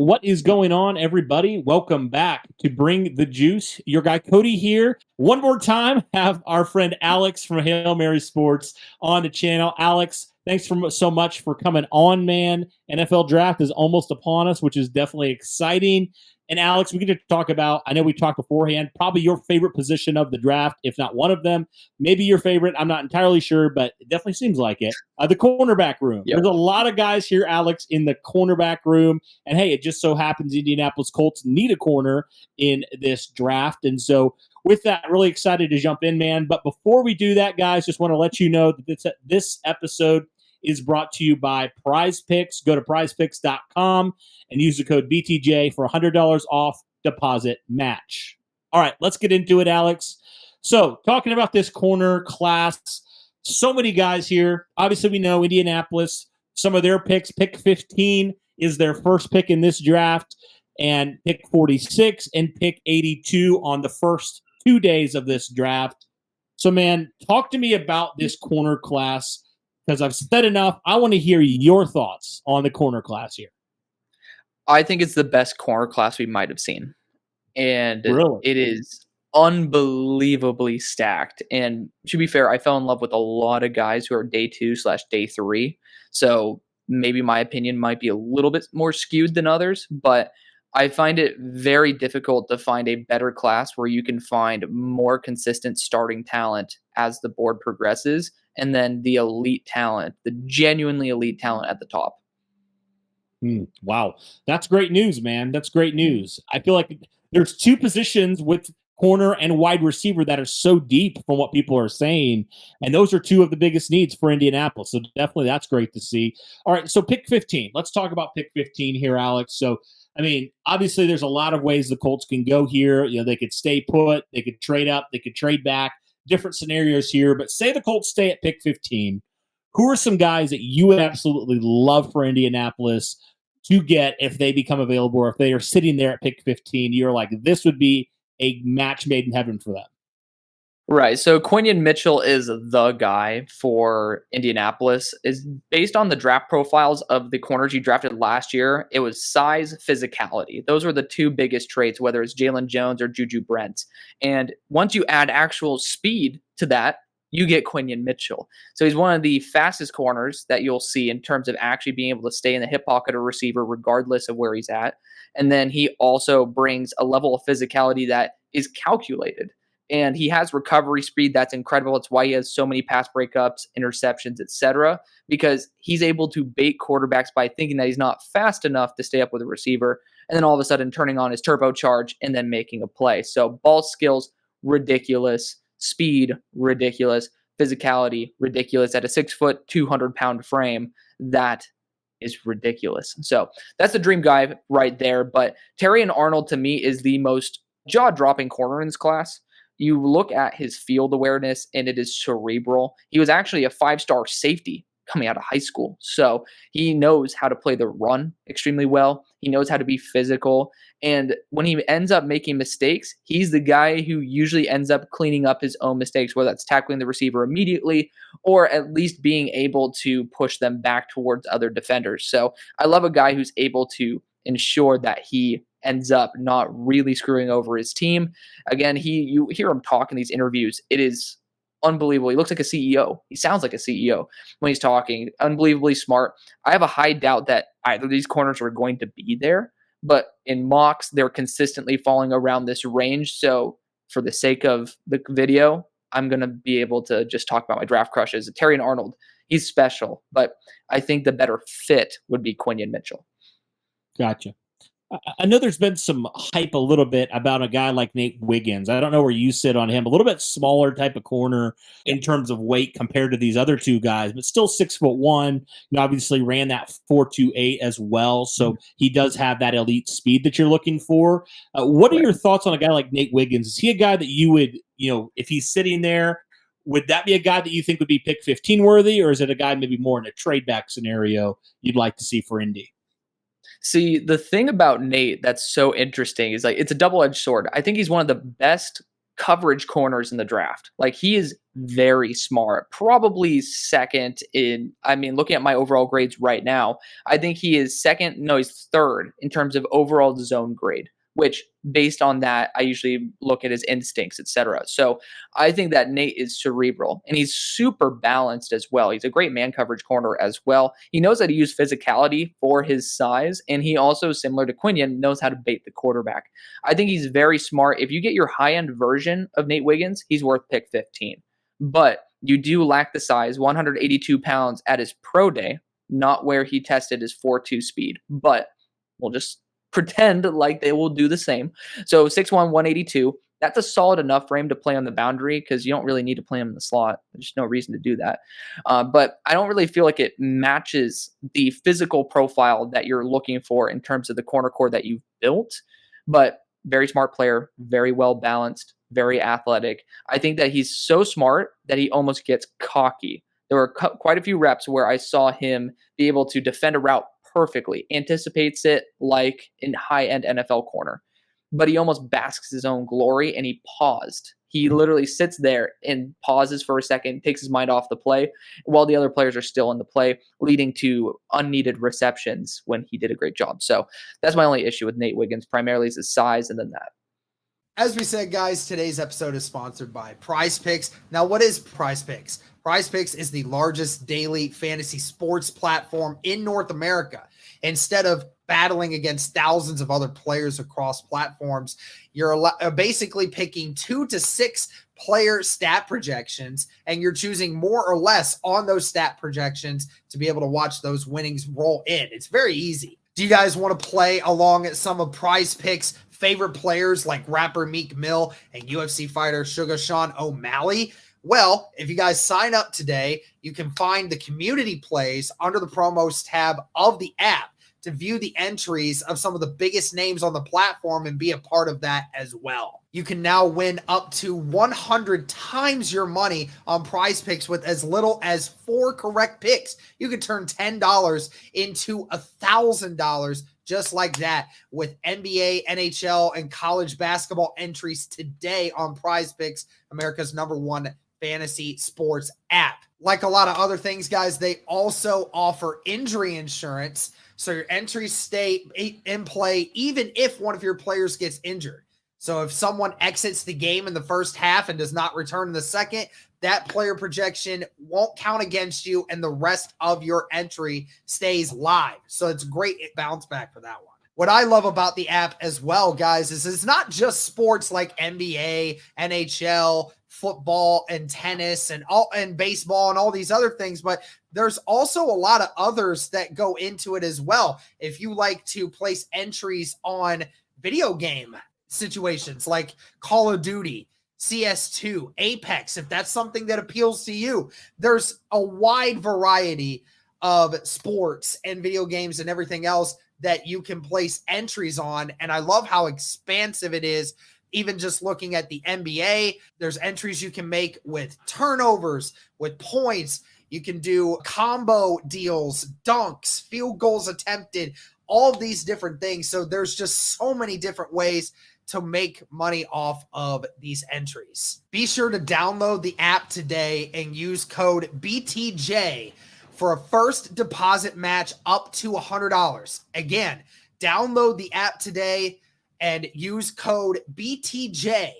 what is going on, everybody? Welcome back to Bring the Juice. Your guy Cody here. One more time, have our friend Alex from Hail Mary Sports on the channel. Alex, thanks so much for coming on, man. NFL draft is almost upon us, which is definitely exciting. And Alex, we get to talk about, I know we talked beforehand, probably your favorite position of the draft, if not one of them. Maybe your favorite. I'm not entirely sure, but it definitely seems like it. The cornerback room. Yep. There's a lot of guys here, Alex, in the cornerback room. And hey, it just so happens Indianapolis Colts need a corner in this draft. And so with that, really excited to jump in, man. But before we do that, guys, just want to let you know that this episode is brought to you by Prize Picks. Go to prizepicks.com and use the code BTJ for $100 off deposit match. All right, let's get into it, Alex. So talking about this corner class, so many guys here. Obviously, we know Indianapolis, some of their picks. Pick 15 is their first pick in this draft, and pick 46 and pick 82 on the first 2 days of this draft. So, man, talk to me about this corner class, because I've said enough. I want to hear your thoughts on the corner class here. I think it's the best corner class we might have seen. And Really? It is unbelievably stacked. And to be fair, I fell in love with a lot of guys who are day 2/day 3. So maybe my opinion might be a little bit more skewed than others, but I find it very difficult to find a better class where you can find more consistent starting talent as the board progresses, and then the elite talent, the genuinely elite talent at the top. Wow. That's great news, man. That's great news. I feel like there's two positions with corner and wide receiver that are so deep from what people are saying. And those are two of the biggest needs for Indianapolis. So definitely that's great to see. All right. So pick 15. Let's talk about pick 15 here, Alex. So, I mean, obviously there's a lot of ways the Colts can go here. You know, they could stay put, they could trade up, they could trade back, different scenarios here. But say the Colts stay at pick 15. Who are some guys that you would absolutely love for Indianapolis to get if they become available, or if they are sitting there at pick 15? You're like, this would be a match made in heaven for them. Right. So Quinion Mitchell is the guy for Indianapolis. Is based on the draft profiles of the corners you drafted last year. It was size, physicality. Those were the two biggest traits, whether it's Jalen Jones or Juju Brents. And once you add actual speed to that, you get Quinion Mitchell. So he's one of the fastest corners that you'll see in terms of actually being able to stay in the hip pocket of receiver regardless of where he's at. And then he also brings a level of physicality that is calculated. And he has recovery speed that's incredible. It's why he has so many pass breakups, interceptions, etc. Because he's able to bait quarterbacks by thinking that he's not fast enough to stay up with a receiver, and then all of a sudden turning on his turbocharge and then making a play. So ball skills, ridiculous. Speed, ridiculous. Physicality, ridiculous. At a 6 foot, 200-pound frame, that is ridiculous. So that's the dream guy right there. But Terrion Arnold, to me, is the most jaw-dropping corner in this class. You look at his field awareness, and it is cerebral. He was actually a 5-star safety coming out of high school. So he knows how to play the run extremely well. He knows how to be physical. And when he ends up making mistakes, he's the guy who usually ends up cleaning up his own mistakes, whether that's tackling the receiver immediately or at least being able to push them back towards other defenders. So I love a guy who's able to ensure that he ends up not really screwing over his team. Again, you hear him talk in these interviews. It is unbelievable. He looks like a CEO. He sounds like a CEO when he's talking. Unbelievably smart. I have a high doubt that either of these corners are going to be there, but in mocks, they're consistently falling around this range. So for the sake of the video, I'm going to be able to just talk about my draft crushes. Terrion Arnold, he's special, but I think the better fit would be Quinion Mitchell. Gotcha. I know there's been some hype a little bit about a guy like Nate Wiggins. I don't know where you sit on him. A little bit smaller type of corner in terms of weight compared to these other two guys, but still 6'1". You know, obviously ran that 4.28 as well, so he does have that elite speed that you're looking for. What are your thoughts on a guy like Nate Wiggins? Is he a guy that you would, you know, if he's sitting there, would that be a guy that you think would be pick 15 worthy, or is it a guy maybe more in a trade back scenario you'd like to see for Indy? See, the thing about Nate that's so interesting is like it's a double-edged sword. I think he's one of the best coverage corners in the draft. Like, he is very smart, probably second in, I mean, looking at my overall grades right now, I think he is second, no, he's third in terms of overall zone grade, which based on that, I usually look at his instincts, etc. So I think that Nate is cerebral and he's super balanced as well. He's a great man coverage corner as well. He knows how to use physicality for his size, and he also, similar to Quinion, knows how to bait the quarterback. I think he's very smart. If you get your high-end version of Nate Wiggins, he's worth pick 15. But you do lack the size, 182 pounds at his pro day, not where he tested his 4.2 speed. But we'll just pretend like they will do the same. So 6'1", 182. That's a solid enough for him to play on the boundary because you don't really need to play him in the slot. There's no reason to do that. But I don't really feel like it matches the physical profile that you're looking for in terms of the corner core that you've built. But very smart player, very well balanced, very athletic. I think that he's so smart that he almost gets cocky. There were quite a few reps where I saw him be able to defend a route perfectly, anticipates it like in high-end NFL corner. But he almost basks his own glory, and he paused. He literally sits there and pauses for a second, takes his mind off the play, while the other players are still in the play, leading to unneeded receptions when he did a great job. So that's my only issue with Nate Wiggins, primarily is his size and then that. As we said, guys, today's episode is sponsored by Prize Picks. Now, what is Prize Picks? Prize Picks is the largest daily fantasy sports platform in North America. Instead of battling against thousands of other players across platforms, you're basically picking 2 to 6 player stat projections, and you're choosing more or less on those stat projections to be able to watch those winnings roll in. It's very easy. Do you guys want to play along at some of Prize Picks' favorite players like rapper Meek Mill and UFC fighter Sugar Sean O'Malley? Well, if you guys sign up today, you can find the community plays under the promos tab of the app to view the entries of some of the biggest names on the platform and be a part of that as well. You can now win up to 100 times your money on Prize Picks with as little as 4 correct picks. You can turn $10 into $1,000 just like that with NBA, NHL, and college basketball entries today on Prize Picks, America's #1 fantasy sports app. Like a lot of other things, guys, they also offer injury insurance, so your entries stay in play even if one of your players gets injured. So if someone exits the game in the first half and does not return in the second, that player projection won't count against you and the rest of your entry stays live. So it's great bounce back for that one. What I love about the app as well, guys, is it's not just sports like NBA, NHL, football, and tennis, and baseball, and all these other things, but there's also a lot of others that go into it as well. If you like to place entries on video game situations like Call of Duty, CS2, Apex, if that's something that appeals to you, there's a wide variety of sports and video games and everything else that you can place entries on. And I love how expansive it is. Even just looking at the NBA, there's entries you can make with turnovers, with points. You can do combo deals, dunks, field goals attempted, all of these different things. So there's just so many different ways to make money off of these entries. Be sure to download the app today and use code BTJ for a first deposit match up to $100. Again, download the app today and use code BTJ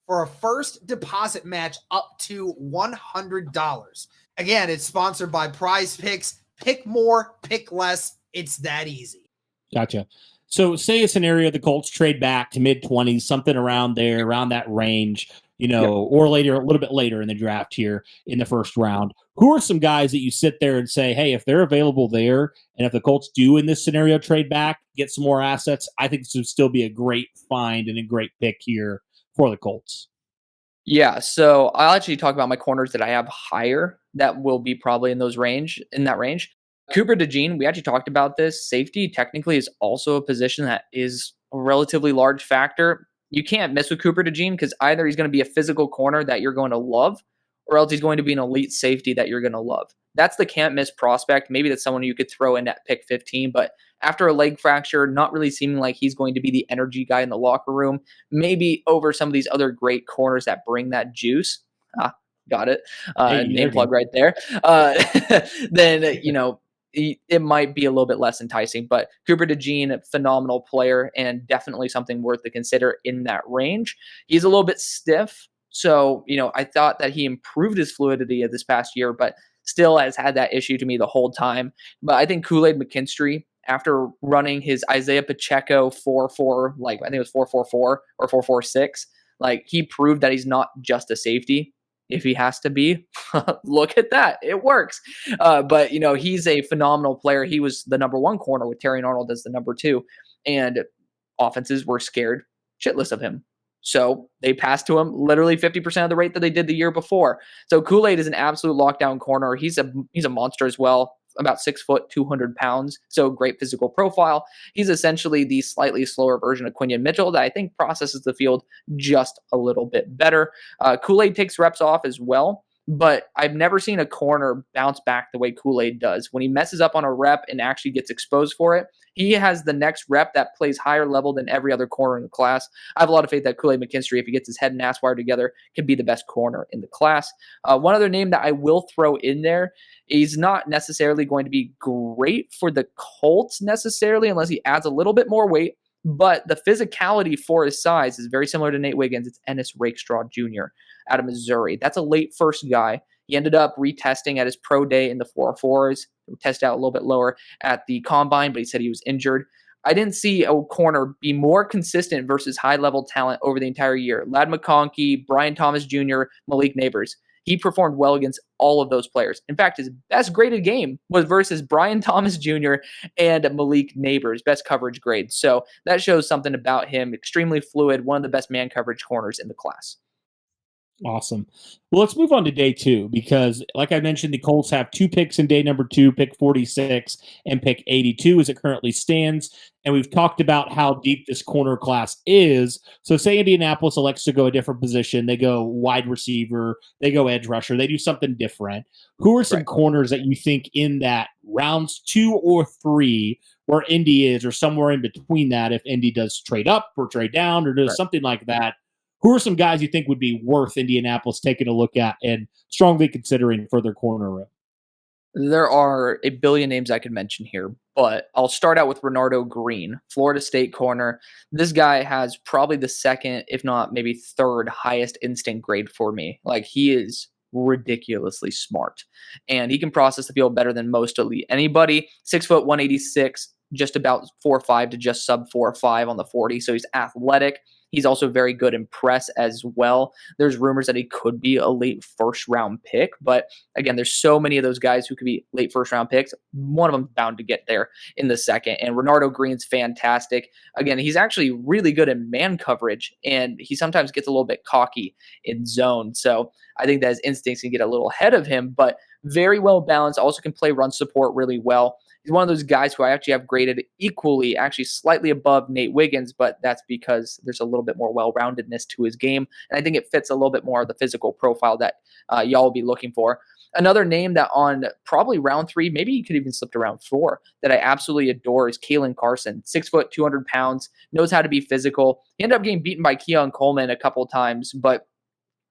for a first deposit match up to $100. Again, it's sponsored by Prize Picks. Pick more, pick less. It's that easy. Gotcha. So say a scenario, the Colts trade back to mid-20s, something around there, around that range, or later, a little bit later in the draft here in the first round. Who are some guys that you sit there and say, hey, if they're available there, and if the Colts do in this scenario trade back, get some more assets, I think this would still be a great find and a great pick here for the Colts. Yeah, so I'll actually talk about my corners that I have higher that will be probably in that range. Cooper DeJean, we actually talked about this. Safety technically is also a position that is a relatively large factor. You can't miss with Cooper DeJean because either he's going to be a physical corner that you're going to love, or else he's going to be an elite safety that you're going to love. That's the can't miss prospect. Maybe that's someone you could throw in at pick 15, but after a leg fracture, not really seeming like he's going to be the energy guy in the locker room, maybe over some of these other great corners that bring that juice. Got it. Hey, name plug right there. Then, it might be a little bit less enticing, but Cooper DeJean, phenomenal player and definitely something worth to consider in that range. He's a little bit stiff. So, I thought that he improved his fluidity this past year, but still has had that issue to me the whole time. But I think Kool-Aid McKinstry, after running his Isaiah Pacheco 4-4, I think it was 4-4-4 or 4-4-6, he proved that he's not just a safety. If he has to be, look at that. It works. But, he's a phenomenal player. He was the number 1 corner with Terry Arnold as the number 2. And offenses were scared shitless of him. So they passed to him literally 50% of the rate that they did the year before. So Kool-Aid is an absolute lockdown corner. He's a monster as well. About 6 foot, 200 pounds. So great physical profile. He's essentially the slightly slower version of Quinion Mitchell that I think processes the field just a little bit better. Kool-Aid takes reps off as well, but I've never seen a corner bounce back the way Kool-Aid does. When he messes up on a rep and actually gets exposed for it, he has the next rep that plays higher level than every other corner in the class. I have a lot of faith that Kool-Aid McKinstry, if he gets his head and ass wired together, can be the best corner in the class. One other name that I will throw in there, he's not necessarily going to be great for the Colts necessarily unless he adds a little bit more weight, but the physicality for his size is very similar to Nate Wiggins. It's Ennis Rakestraw Jr. out of Missouri. That's a late first guy. He ended up retesting at his pro day in the 4.4s, tested out a little bit lower at the combine, but he said he was injured. I didn't see a corner be more consistent versus high-level talent over the entire year. Ladd McConkey, Brian Thomas Jr., Malik Neighbors. He performed well against all of those players. In fact, his best graded game was versus Brian Thomas Jr. and Malik Neighbors, best coverage grade. So that shows something about him. Extremely fluid, one of the best man coverage corners in the class. Awesome. Well, let's move on to day 2 because, like I mentioned, the Colts have 2 picks in day number 2, pick 46 and pick 82 as it currently stands. And we've talked about how deep this corner class is. So say Indianapolis elects to go a different position. They go wide receiver. They go edge rusher. They do something different. Who are some corners that you think in that rounds 2 or 3 where Indy is, or somewhere in between that, if Indy does trade up or trade down or does something like that? Who are some guys you think would be worth Indianapolis taking a look at and strongly considering for their corner room? There are a billion names I could mention here, but I'll start out with Renardo Green, Florida State corner. This guy has probably the second, if not maybe third highest instinct grade for me. He is ridiculously smart, and he can process the field better than most elite anybody. 6 foot, 186, just about 4.5 to just sub 4.5 on the 40. So he's athletic. He's also very good in press as well. There's rumors that he could be a late first round pick, but again, there's so many of those guys who could be late first round picks. One of them bound to get there in the second, and Renardo Green's fantastic. Again, he's actually really good in man coverage, and he sometimes gets a little bit cocky in zone. So I think that his instincts can get a little ahead of him, but very well balanced. Also can play run support really well. He's one of those guys who I actually have graded equally, actually slightly above Nate Wiggins, but that's because there's a little bit more well-roundedness to his game, and I think it fits a little bit more of the physical profile that y'all will be looking for. Another name that on probably round 3, maybe he could even slip to round 4, that I absolutely adore is Kalen Carson. 6 foot, 200 pounds, knows how to be physical. He ended up getting beaten by Keon Coleman a couple times, but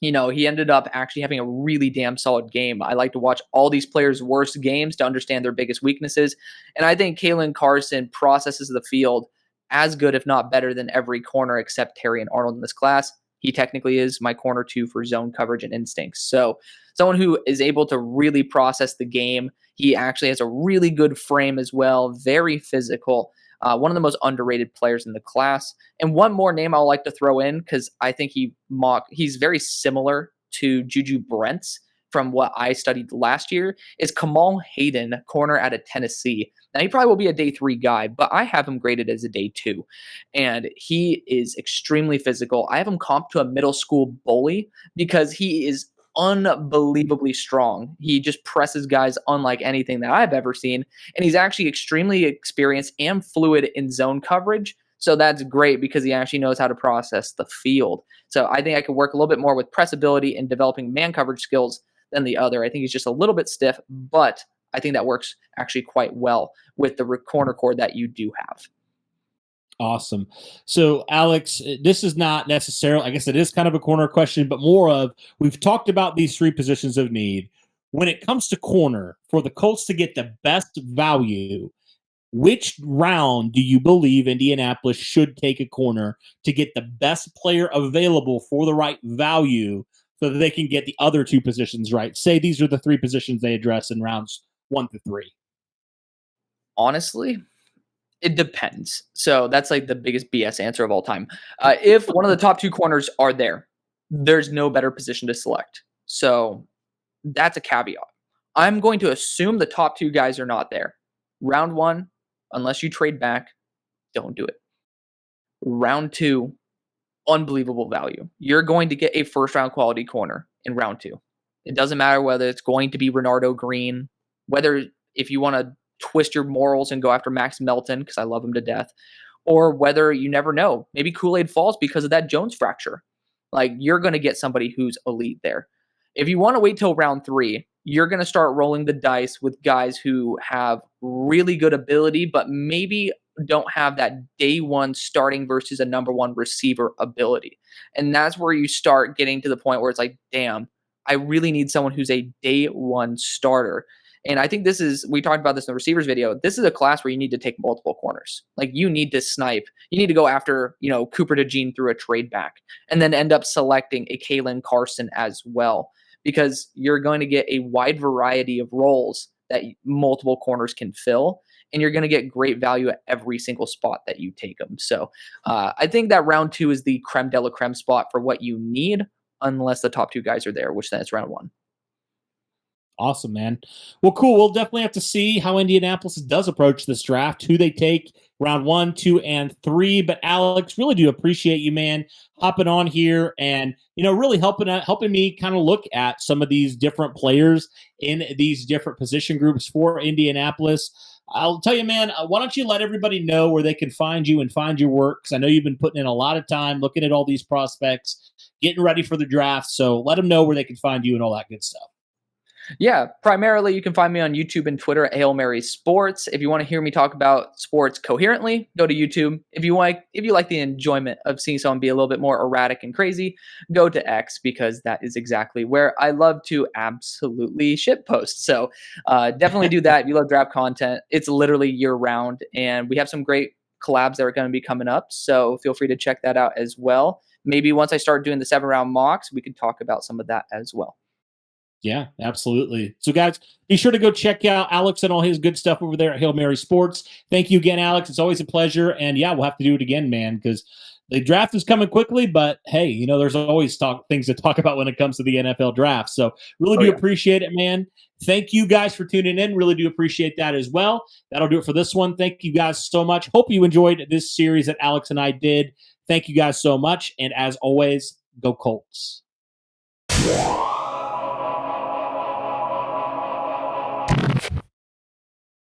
he ended up actually having a really damn solid game. I like to watch all these players' worst games to understand their biggest weaknesses. And I think Kalen Carson processes the field as good, if not better, than every corner except Terry and Arnold in this class. He technically is my corner 2 for zone coverage and instincts. So someone who is able to really process the game. He actually has a really good frame as well, very physical. One of the most underrated players in the class. And one more name I'll like to throw in because I think he's very similar to Juju Brents from what I studied last year is Kamal Hayden, corner out of Tennessee. Now, he probably will be a day 3 guy, but I have him graded as a day 2. And he is extremely physical. I have him comped to a middle school bully because he is unbelievably strong. He just presses guys unlike anything that I've ever seen. And he's actually extremely experienced and fluid in zone coverage. So that's great because he actually knows how to process the field. So I think I could work a little bit more with pressability and developing man coverage skills than the other. I think he's just a little bit stiff, but I think that works actually quite well with the corner core that you do have. Awesome. So, Alex, this is not necessarily, I guess it is kind of a corner question, but more of, we've talked about these three positions of need. When it comes to corner, for the Colts to get the best value, which round do you believe Indianapolis should take a corner to get the best player available for the right value so that they can get the other two positions right? Say these are the three positions they address in rounds 1 to 3. Honestly, it depends. So that's like the biggest BS answer of all time. If one of the top two corners are there, there's no better position to select. So that's a caveat. I'm going to assume the top two guys are not there. Round 1, unless you trade back, don't do it. Round 2, unbelievable value. You're going to get a first-round quality corner in round 2. It doesn't matter whether it's going to be Renardo Green, whether if you want to twist your morals and go after Max Melton, because I love him to death, or whether you never know. Maybe Kool-Aid falls because of that Jones fracture. Like, you're going to get somebody who's elite there. If you want to wait till round 3, you're going to start rolling the dice with guys who have really good ability, but maybe don't have that day one starting versus a number one receiver ability. And that's where you start getting to the point where it's like, damn, I really need someone who's a day one starter. And I think we talked about this in the receivers video. This is a class where you need to take multiple corners. Like, you need to snipe. You need to go after, Cooper DeJean through a trade back and then end up selecting a Kalen Carson as well, because you're going to get a wide variety of roles that multiple corners can fill, and you're going to get great value at every single spot that you take them. So I think that round 2 is the creme de la creme spot for what you need, unless the top two guys are there, which then it's round 1. Awesome, man. Well, cool. We'll definitely have to see how Indianapolis does approach this draft, who they take round 1, 2, and 3. But Alex, really do appreciate you, man, hopping on here and, really helping me kind of look at some of these different players in these different position groups for Indianapolis. I'll tell you, man, why don't you let everybody know where they can find you and find your work? Because I know you've been putting in a lot of time looking at all these prospects, getting ready for the draft. So let them know where they can find you and all that good stuff. Yeah, primarily you can find me on YouTube and Twitter at Hail Mary Sports. If you want to hear me talk about sports coherently, go to YouTube. If you like the enjoyment of seeing someone be a little bit more erratic and crazy, go to X, because that is exactly where I love to absolutely shitpost. So definitely do that. If you love draft content, it's literally year round, and we have some great collabs that are going to be coming up. So feel free to check that out as well. Maybe once I start doing the 7-round mocks, we could talk about some of that as well. Yeah, absolutely. So, guys, be sure to go check out Alex and all his good stuff over there at Hail Mary Sports. Thank you again, Alex. It's always a pleasure. And, yeah, we'll have to do it again, man, because the draft is coming quickly. But, hey, there's always things to talk about when it comes to the NFL draft. So, really do appreciate it, man. Thank you guys for tuning in. Really do appreciate that as well. That'll do it for this one. Thank you guys so much. Hope you enjoyed this series that Alex and I did. Thank you guys so much. And, as always, go Colts.